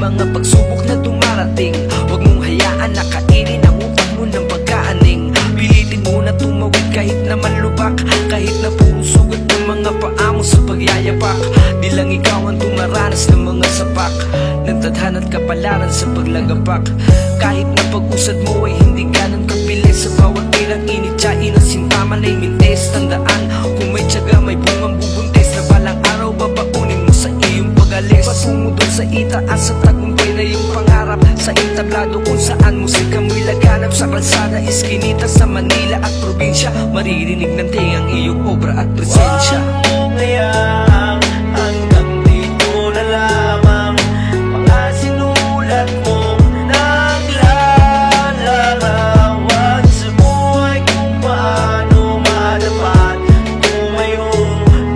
mga pagsubok na dumarating. Huwag mong hayaan na kainin ang utak mo ng pagkaaning. Pilitin mo na tumawid kahit naman lubak, kahit na puro sugat ng mga paa mo sa pagyayapak. Di lang ikaw ang tumaranas ng mga sapak ng tadhana't kapalaran sa paglagapak. Kahit na pag-usad mo ay hindi ganun kabilis, sa bawat ilang initsain ang sintaman ay mintes. Tandaan, kung may tiyaga may bungang bubuntes, na balang araw babaunin mo sa iyong pag-alis. Patungo doon sa itaas, sa tagumpay na iyong pangarap, sa entablado kung saan musika mo'y laganap. Sa kalsada, iskinita sa Manila at probinsya, maririnig ng tingang iyong obra at presensya. Huwag mong hayaang hanggang dito na lamang mga sinulat mong naglalarawan sa buhay kung paano madapat tumayo,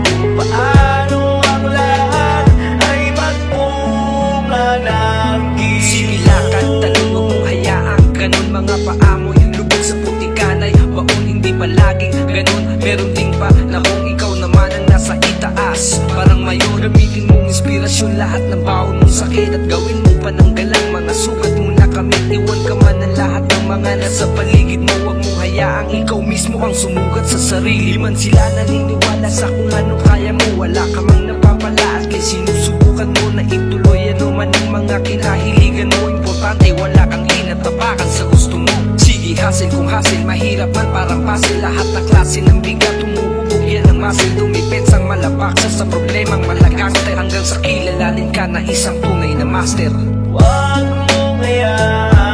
kung paano ang lahat ay magpunga ng Sige lakad, talon, huwag mong hayaang ganun. Mga paa mo yung lubog sa putikanay, baon hindi palaging ganun. Meron din pa na kung ikaw naman ang nasa itaas, parang mayor, gamitin mong inspirasyon lahat ng baon mong sakit at gawin mo pananggalang mga sugat mo na kamit. Iwan ka man ng lahat ng mga nasa paligid mo. Huwag mong hayaang ikaw mismo ang sumugat sa sarili. Man sila naniniwala sa kung ano kaya mo, wala ka mang napapala at kay sinusubukan mo na ituloy ano man ang mga kinahiligan mo. Importante wala kang hinatapakan sa gusto mo. Sige hasil kung hasil, mahirap man parang puzzle. Lahat ng klase ng bigat tumuhubog yan ang muscle. Dumipensang malabaksa sa problemang malagang hanggang sa kilalanin ka na isang tunay na master. Huwag mong hayaan